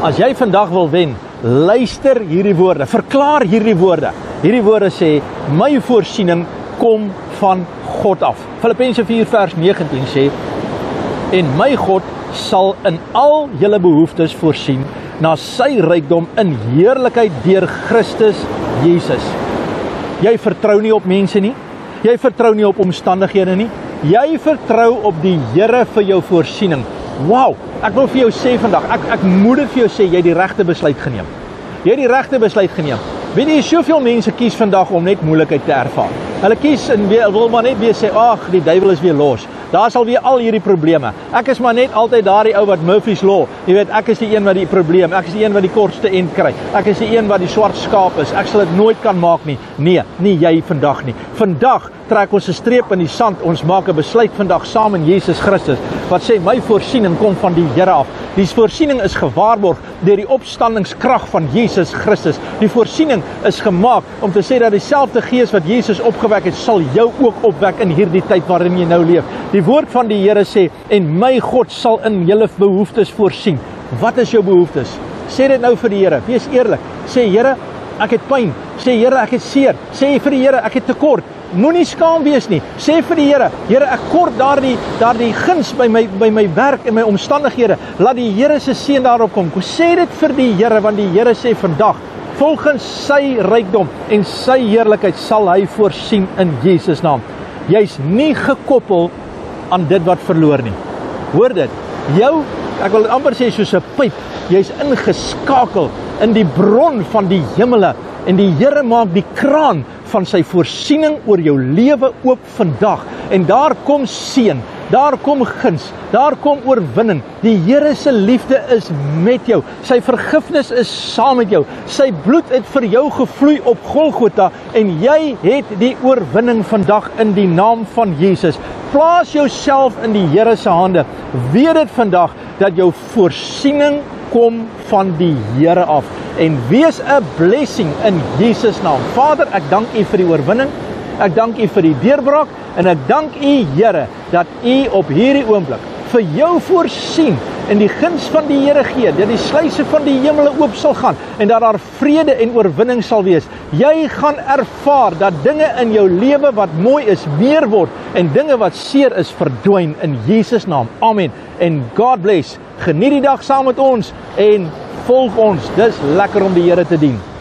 As jy vandag wil wen, luister hierdie woorde, verklaar hierdie woorde. Hierdie woorde sê, my voorsiening kom van God af. Filippense 4 vers 19 sê, en my God sal in al julle behoeftes voorsien, na sy rykdom in heerlikheid deur Christus Jesus. Jy vertrou nie op mense nie, jy vertrou nie op omstandighede nie, jy vertrou op die Here vir jou voorsiening. Wow, ek wil vir jou sê vandag, ek moet dit vir jou sê, jy het die regte besluit geneem. Jy het die regte besluit geneem. Weet jy, soveel mense kies vandag om net moeilikheid te ervaar. Hulle kies en wil maar net weer sê, ag, die duiwel is weer los. Daar sal weer al hierdie probleme. Ek is maar net altyd daardie ou wat Murphy's Law. Jy weet, ek is die een wat die probleem, ek is die een wat die kortste end kry. Ek is die een wat die swart skaap is. Ek sal dit nooit kan maak nie. Nee, nie jy vandag nie. Vandag trek ons 'n streep in die sand. Ons maak 'n besluit vandag saam in Jesus Christus wat sê my voorsiening kom van die Here af. Die voorsiening is gewaarborg deur die opstandingskrag van Jesus Christus. Die voorsiening is gemaak om te sê dat dieselfde Gees wat Jesus opgewek het, sal jou ook opwek in hierdie tyd waarin jy nou leef. Die woord van die Here sê, en my God sal in julle behoeftes voorsien. Wat is jou behoeftes? Sê dit nou vir die Here, wees eerlik. Sê, Here, ek het pyn. Sê, Here, ek het seer. Sê vir die Here, ek het tekort. Moenie skaam wees nie. Sê vir die Here, Here, ek kort daardie guns by my werk en my omstandighede. Laat die Here se seën daarop kom. Sê dit vir die Here, want die Here sê vandag, volgens sy rykdom en sy heerlikheid sal hy voorsien in Jesus naam. Jy's nie gekoppel aan dit wat verloor nie. Hoor dit, ek wil amper sê soos 'n pyp, jy's ingeskakel in die bron van die hemele en die Here maak die kraan van sy voorsiening oor jou lewe oop vandag en daar kom seën, daar kom guns, daar kom oorwinning. Die Here se liefde is met jou, sy vergifnis is saam met jou, sy bloed het vir jou gevloei op Golgotha en jy het die oorwinning vandag in die naam van Jesus. Plaas jouself in die Here se hande, weet dit vandag dat jou voorsiening kom van die Here af en wees 'n blessing in Jesus naam. Vader, ek dank U vir die oorwinning, ek dank U vir die deurbraak en ek dank U, Here, dat U op hierdie oomblik vir jou voorsien en die guns van die Here gee, dat die sluise van die hemele oop sal gaan en dat daar vrede en oorwinning sal wees. Jy gaan ervaar dat dinge in jou lewe wat mooi is, meer word en dinge wat seer is, verdwyn in Jesus naam. Amen. En God bless. Geniet die dag saam met ons en volg ons. Dis lekker om die Here te dien.